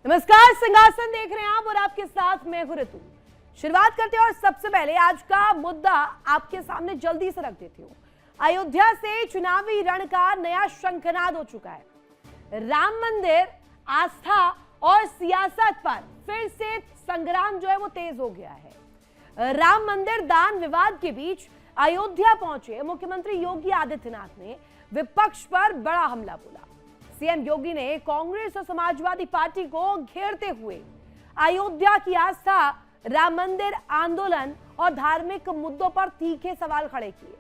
नमस्कार, सिंहासन देख रहे हैं आप और आपके साथ मैं हूं ऋतु। शुरुआत करते हैं और सबसे पहले आज का मुद्दा आपके सामने जल्दी से रख देती हूं। अयोध्या से चुनावी रण का नया शंखनाद हो चुका है। राम मंदिर, आस्था और सियासत पर फिर से संग्राम जो है वो तेज हो गया है। राम मंदिर दान विवाद के बीच अयोध्या पहुंचे मुख्यमंत्री योगी आदित्यनाथ ने विपक्ष पर बड़ा हमला बोला। सीएम योगी ने कांग्रेस और समाजवादी पार्टी को घेरते हुए अयोध्या की आस्था, राम मंदिर आंदोलन और धार्मिक मुद्दों पर तीखे सवाल खड़े किए।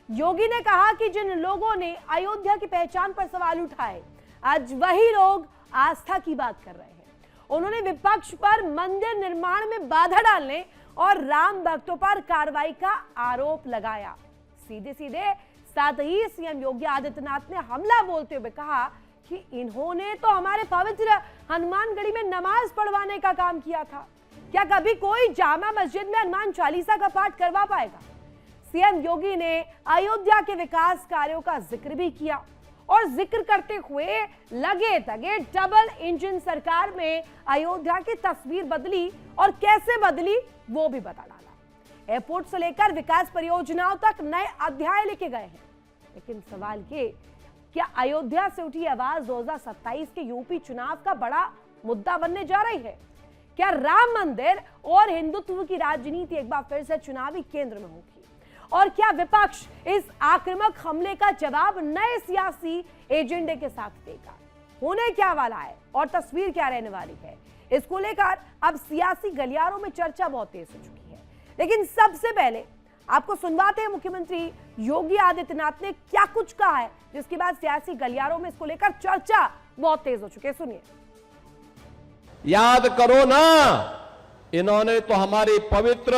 योगी ने कहा कि जिन लोगों ने अयोध्या की पहचान पर सवाल उठाए, आज वही लोग आस्था की बात कर रहे हैं। उन्होंने विपक्ष पर मंदिर निर्माण में बाधा डालने और राम भक्तों पर कार्रवाई का आरोप लगाया। सीधे सीधे साथ ही सीएम योगी आदित्यनाथ ने हमला बोलते हुए कहा कि इन्होंने तो हमारे पवित्र हनुमानगढ़ी में नमाज पढ़वाने का काम किया था। क्या कभी कोई जामा मस्जिद में हनुमान चालीसा का पाठ करवा पाएगा? सीएम योगी ने अयोध्या के विकास कार्यों का जिक्र भी किया और जिक्र करते हुए लगे तगे डबल इंजन सरकार में अयोध्या की तस्वीर बदली और कैसे बदली वो भी बता डाला। एयरपोर्ट से लेकर विकास परियोजनाओं तक नए अध्याय लिखे गए हैं। लेकिन सवाल ये, क्या अयोध्या से उठी आवाज 2027 के यूपी चुनाव का बड़ा मुद्दा बनने जा रही है? क्या राम मंदिर और हिंदुत्व की राजनीति एक बार फिर से चुनावी केंद्र में होगी? और क्या विपक्ष इस आक्रामक हमले का जवाब नए सियासी एजेंडे के साथ देगा? होने क्या वाला है और तस्वीर क्या रहने वाली है, इसको लेकर अब सियासी गलियारों में चर्चा बहुत तेज हो चुकी है। लेकिन सबसे पहले आपको सुनवाते हैं मुख्यमंत्री योगी आदित्यनाथ ने क्या कुछ कहा है, जिसके बाद सियासी गलियारों में इसको लेकर चर्चा बहुत तेज हो चुकी है। सुनिए। याद करो ना, इन्होंने तो हमारी पवित्र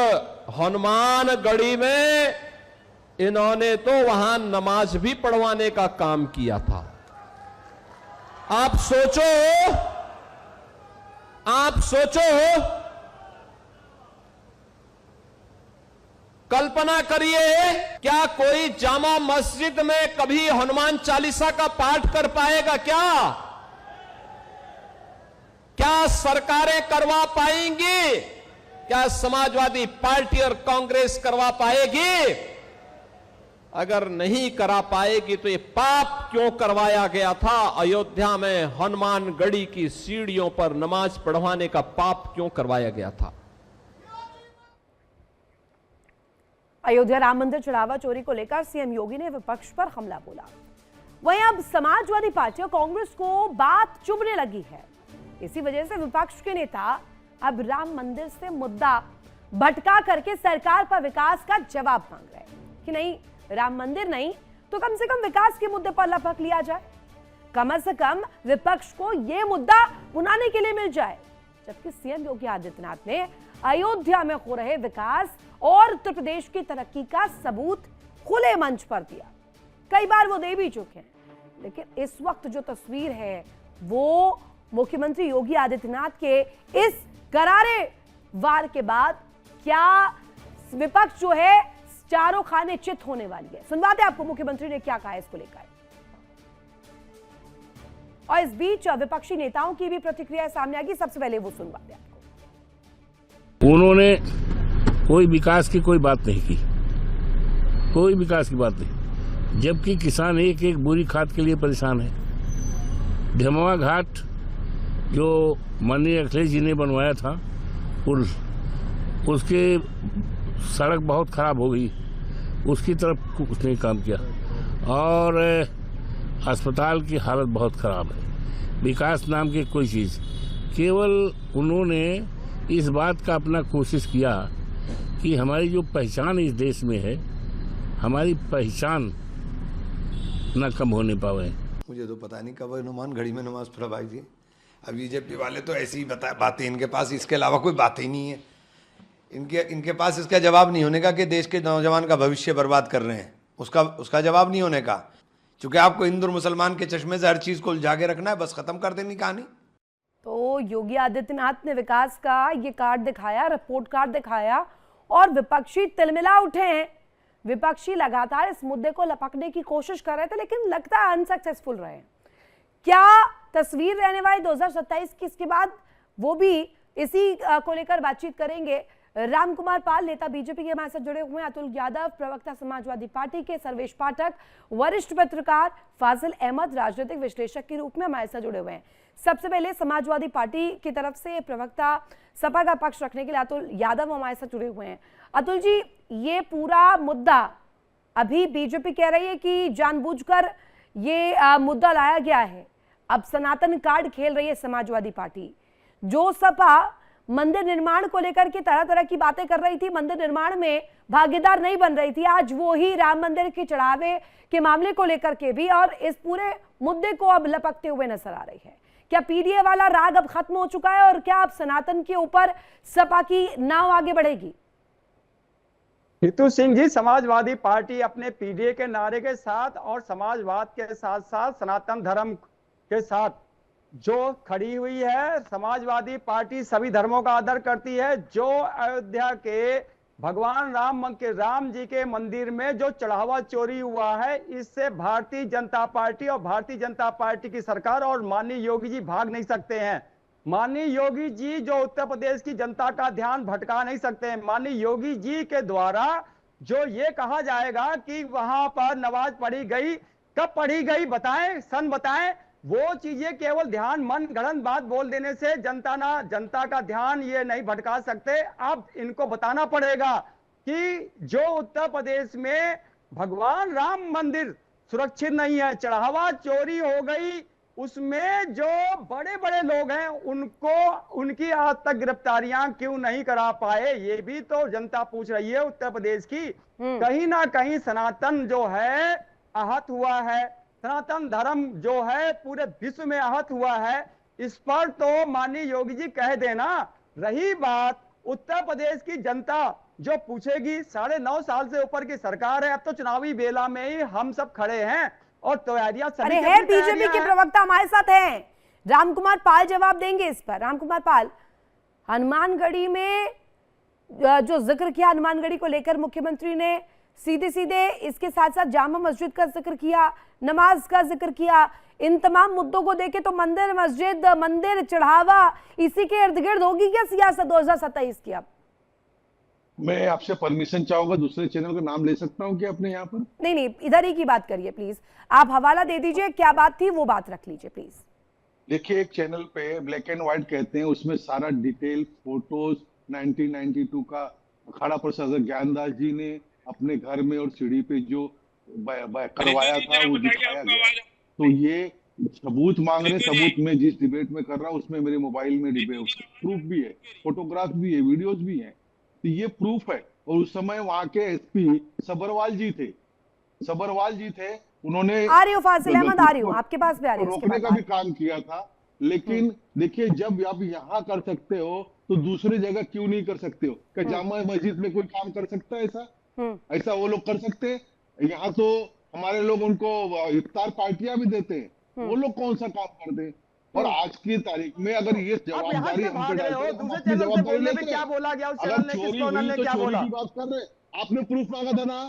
हनुमानगढ़ी में इन्होंने तो वहां नमाज भी पढ़वाने का काम किया था। आप सोचो, कल्पना करिए, क्या कोई जामा मस्जिद में कभी हनुमान चालीसा का पाठ कर पाएगा? क्या सरकारें करवा पाएंगी? क्या समाजवादी पार्टी और कांग्रेस करवा पाएगी? अगर नहीं करा पाएगी तो ये पाप क्यों करवाया गया था? अयोध्या में हनुमानगढ़ी की सीढ़ियों पर नमाज पढ़वाने का पाप क्यों करवाया गया था? अयोध्या राम मंदिर चढ़ावा चोरी को लेकर सीएम योगी ने विपक्ष पर हमला बोला। वहीं अब समाजवादी पार्टी और कांग्रेस को बात चुभने लगी है। इसी वजह से विपक्ष के नेता अब राम मंदिर से मुद्दा भटका करके सरकार पर विकास का जवाब मांग रहे हैं कि नहीं, राम मंदिर नहीं तो कम से कम विकास के मुद्दे पर लपक लिया जाए, कम से कम विपक्ष को यह मुद्दा भुनाने के लिए मिल जाए। जबकि सीएम योगी आदित्यनाथ ने अयोध्या में हो रहे विकास और उत्तर प्रदेश की तरक्की का सबूत खुले मंच पर दिया। कई बार वो दे भी चुके हैं, लेकिन इस वक्त जो तस्वीर है वो मुख्यमंत्री योगी आदित्यनाथ के इस करारे वार के बाद क्या विपक्ष जो है चारों खाने चित होने वाली है। सुनवाते आपको मुख्यमंत्री ने क्या कहा इसको लेकर। और इस बीच विपक्षी नेताओं की भी प्रतिक्रिया सामने आएगी। सबसे पहले वो सुनवाते आपको। उन्होंने कोई विकास की कोई बात नहीं की, कोई विकास की बात नहीं, जबकि किसान एक एक बोरी खाद के लिए परेशान है। ढमवा घाट जो माननीय अखिलेश जी ने बनवाया था पुल, उसके सड़क बहुत खराब हो गई, उसकी तरफ उसने काम किया। और अस्पताल की हालत बहुत खराब है। विकास नाम की कोई चीज़, केवल उन्होंने इस बात का अपना कोशिश किया कि हमारी जो पहचान इस देश में है, हमारी पहचान न कम होने पावे। मुझे तो पता नहीं कब हनुमानगढ़ी में नमाज पढ़वाई थी। अब बीजेपी वाले तो ऐसी ही बातें, इनके पास इसके अलावा कोई बात ही नहीं है। इनके पास इसका जवाब नहीं होने का कि देश के नौजवान का भविष्य बर्बाद कर रहे हैं, उसका जवाब नहीं होने का। क्योंकि आपको हिंदू मुसलमान के चश्मे से हर चीज को उलझा के रखना है, बस खत्म कर देनी कहानी। तो योगी आदित्यनाथ ने विकास का ये कार्ड दिखाया, रिपोर्ट कार्ड दिखाया और विपक्षी तिलमिला उठे हैं। विपक्षी लगातार इस मुद्दे को लपकने की कोशिश कर रहे थे, लेकिन लगता है अनसक्सेसफुल रहे। क्या तस्वीर रहने वाली 2027 की, इसके बाद वो भी इसी को लेकर बातचीत करेंगे। राम कुमार पाल, नेता बीजेपी के हमारे साथ जुड़े हुए हैं। अतुल यादव, प्रवक्ता समाजवादी पार्टी के। सर्वेश पाठक, वरिष्ठ पत्रकार। फाजिल अहमद, राजनीतिक विश्लेषक के रूप में हमारे साथ जुड़े हुए हैं। सबसे पहले समाजवादी पार्टी की तरफ से प्रवक्ता सपा का पक्ष रखने के लिए अतुल यादव हमारे साथ जुड़े हुए हैं। अतुल जी, ये पूरा मुद्दा अभी बीजेपी कह रही है कि जानबूझकर ये मुद्दा लाया गया है। अब सनातन कार्ड खेल रही है समाजवादी पार्टी। जो सपा मंदिर निर्माण को लेकर के तरह तरह की बातें कर रही थी, मंदिर निर्माण में भागीदार नहीं बन रही थी, आज वो ही राम मंदिर के चढ़ावे के मामले को लेकर के भी और इस पूरे मुद्दे को अब लपकते हुए नजर आ रही है। क्या पीडीए वाला राग अब खत्म हो चुका है और क्या अब सनातन के ऊपर सपा की नाव आगे बढ़ेगी? हितू सिंह जी, समाजवादी पार्टी अपने पीडीए के नारे के साथ और समाजवाद के साथ साथ सनातन धर्म के साथ जो खड़ी हुई है। समाजवादी पार्टी सभी धर्मों का आदर करती है। जो अयोध्या के भगवान राम जी के मंदिर में जो चढ़ावा चोरी हुआ है, इससे भारतीय जनता पार्टी और भारतीय जनता पार्टी की सरकार और माननीय योगी जी भाग नहीं सकते हैं। माननीय योगी जी जो उत्तर प्रदेश की जनता का ध्यान भटका नहीं सकते हैं। माननीय योगी जी के द्वारा जो ये कहा जाएगा कि वहां पर नमाज पढ़ी गई, कब पढ़ी गई बताएं, सन बताएं, वो चीजें केवल ध्यान मन गढ़ंत बात बोल देने से जनता का ध्यान ये नहीं भटका सकते। अब इनको बताना पड़ेगा कि जो उत्तर प्रदेश में भगवान राम मंदिर सुरक्षित नहीं है, चढ़ावा चोरी हो गई, उसमें जो बड़े बड़े लोग हैं उनकी आज तक गिरफ्तारियां क्यों नहीं करा पाए, ये भी तो जनता पूछ रही है उत्तर प्रदेश की। कहीं ना कहीं सनातन जो है आहत हुआ है, सनातन धर्म जो है पूरे विश्व में आहत हुआ है। इस पर तो माननीय योगी जी कह देना। रही बात उत्तर प्रदेश की जनता जो पूछेगी, 9.5 साल से ऊपर की सरकार है, अब तो चुनावी बेला में ही हम सब खड़े हैं और तैयारियां सभी है। बीजेपी के प्रवक्ता हमारे साथ हैं, राम कुमार पाल जवाब देंगे इस पर। राम कुमार पाल, हनुमानगढ़ी में जो जिक्र किया, हनुमानगढ़ी को लेकर मुख्यमंत्री ने सीधे सीधे इसके साथ साथ जामा मस्जिद का जिक्र किया, नमाज का जिक्र किया। इन तमाम मुद्दों को देखे तो मंदिर मस्जिद, मंदिर चढ़ावा, इसी के इर्द गिर्द होगी क्या सियासत 2027 की? अब मैं आपसे परमिशन चाहूंगा, दूसरे चैनल का नाम ले सकता हूं क्या अपने यहाँ पर? नहीं, इधर ही की बात करिए प्लीज। आप हवाला दे दीजिए, क्या बात थी वो बात रख लीजिए प्लीज। देखिए, एक चैनल पे ब्लैक एंड व्हाइट कहते हैं, उसमें सारा डिटेल फोटोज 1992 का अखाड़ा प्रशासक ज्ञानदास जी ने अपने घर में और सीढ़ी पे जो करवाया था वो दिखाया गया। तो ये सबूत मांग रहे, सबूत में जिस डिबेट में कर रहा हूँ उसमें मेरे मोबाइल में प्रूफ भी है, फोटोग्राफ भी है, वीडियोस भी हैं, तो ये प्रूफ है। और उस समय वहां के एसपी सबरवाल जी थे, उन्होंने आ रही हो फाजिल अहमद, आ रही हो, आपके पास भी आ रही हो, रोकने का भी काम किया था। लेकिन देखिए, जब आप यहाँ कर सकते हो तो दूसरी जगह क्यों नहीं कर सकते हो? क्या जामा मस्जिद में कोई काम कर सकता है ऐसा वो लोग कर सकते हैं? यहाँ तो हमारे लोग उनको इफ्तार पार्टियां भी देते हैं, वो लोग कौन सा काम करते हैं? और आज की तारीख में अगर ये जवाबदारी हम पे डालते हैं, हम अपनी जवाबदारी लेते हैं। अगर चोरी हुई तो चोरी की बात कर रहे, आपने प्रूफ मांगा था ना,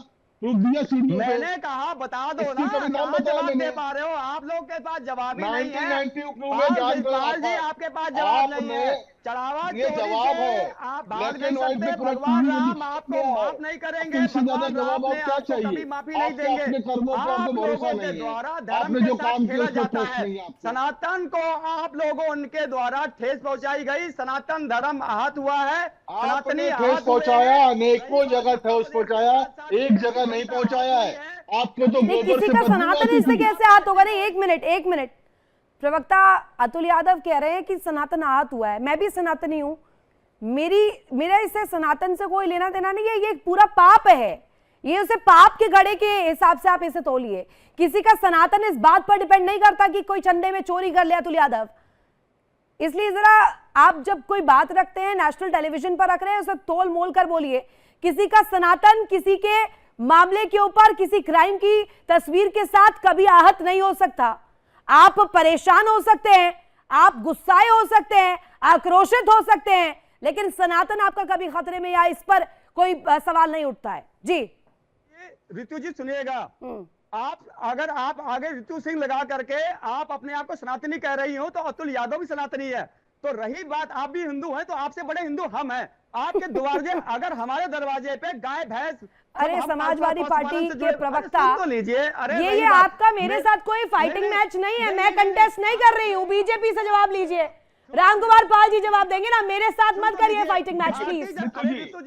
प्रूफ दिया सीढ़ियों पे। मैंने कहा बता दो ना, कहाँ जवाब दे पा रहे हो? आप लोग के पास जवाब ही नहीं है। 1992 जी आपके पास जवाब नहीं है। चढ़ावा ये जवाब है, आप भाग नहीं सकते। भगवान राम आपको माफ नहीं करेंगे, भगवान राम ने आपको कभी माफी नहीं देंगे। आप लोगों के द्वारा धर्म के साथ खेला जाता है। सनातन को आप लोगों उनके द्वारा ठेस पहुंचाई गई, सनातन धर्म आहत हुआ है। सनातनी ठेस पहुंचाया, अनेकों जगह ठेस पहुंचाया, एक जगह नहीं पहुंचाया है। आपको तो किसी का सनातन इससे कैसे आहत होगा? नहीं, एक मिनट। प्रवक्ता अतुल यादव कह रहे हैं कि सनातन आहत हुआ है। मैं भी सनातनी हूं, मेरा इससे सनातन से कोई लेना देना नहीं है। ये एक पूरा पाप है, ये उसे पाप के घड़े के हिसाब से आप इसे तोलिए। किसी का सनातन इस बात पर डिपेंड नहीं करता कि कोई चंदे में चोरी कर ले अतुल यादव। इसलिए जरा आप जब कोई बात रखते हैं, नेशनल टेलीविजन पर रख रहे हैं, उसे तोल मोल कर बोलिए। किसी का सनातन किसी के मामले के ऊपर, किसी क्राइम की तस्वीर के साथ कभी आहत नहीं हो सकता। आप परेशान हो सकते हैं, आप गुस्साए हो सकते हैं, आक्रोशित हो सकते हैं, लेकिन सनातन आपका कभी खतरे में या इस पर कोई सवाल नहीं उठता है। जी ऋतु जी सुनिएगा, आप अगर आप आगे ऋतु सिंह लगा करके आप अपने आप को सनातनी कह रही हो, तो अतुल यादव भी सनातनी है। तो रही बात आप भी हिंदू हैं, तो आपसे बड़े हिंदू हम हैं। आपके दरवाजे अगर हमारे दरवाजे पे गाय भैंस, अरे समाजवादी पार्टी के प्रवक्ता, तो लीजिए। अरे ये आपका मेरे साथ कोई फाइटिंग मैच नहीं है, मैं कंटेस्ट नहीं कर रही हूँ। बीजेपी से जवाब लीजिए, रामकुमार पाल जी जवाब देंगे ना, मेरे साथ मत करिए फाइटिंग मैच प्लीज।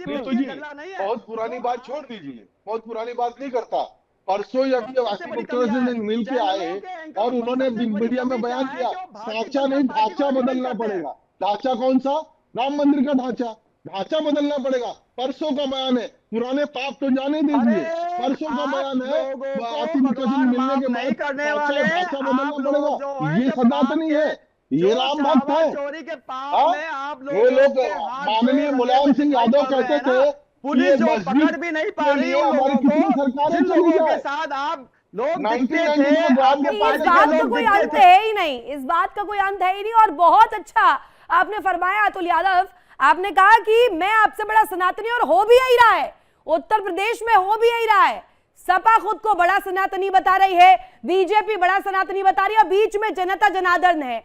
ऋतु जी बहुत पुरानी बात छोड़ दीजिए, बहुत पुरानी बात नहीं करता। परसों या फिर मिल के आए और उन्होंने मीडिया में बयान किया, ढांचा नहीं ढांचा बदलना पड़ेगा। ढांचा कौन सा? राम मंदिर का ढांचा बदलना पड़ेगा। परसों का बयान है, पुराने पाप तो जाने दीजिए। परसों का बयान है, मिलने के बाद ढांचा बदलना पड़ेगा। ये सनातनी है, ये राम भक्त है। चोरी के पाप में आप वो लोग माननीय मुलायम सिंह यादव कहते थे पुलिस जो पकड़ भी नहीं पा रही है हमारी कितनी सरकारें चली के जाए। साथ आप लोग दिखते 1990 थे, आपके इस पार्टी बात के का लोग कोई दिखते अंत थे। है ही नहीं, इस बात का कोई अंत है ही नहीं। और बहुत अच्छा आपने फरमाया अतुल यादव, आपने कहा कि मैं आपसे बड़ा सनातनी, और हो भी यही रहा है, उत्तर प्रदेश में हो भी यही रहा है। सपा खुद को बड़ा सनातनी बता रही है, बीजेपी बड़ा सनातनी बता रही है, और बीच में जनता जनार्दन है।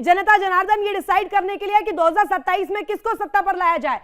जनता जनार्दन ये डिसाइड करने के लिए कि 2027 में किसको सत्ता पर लाया जाए।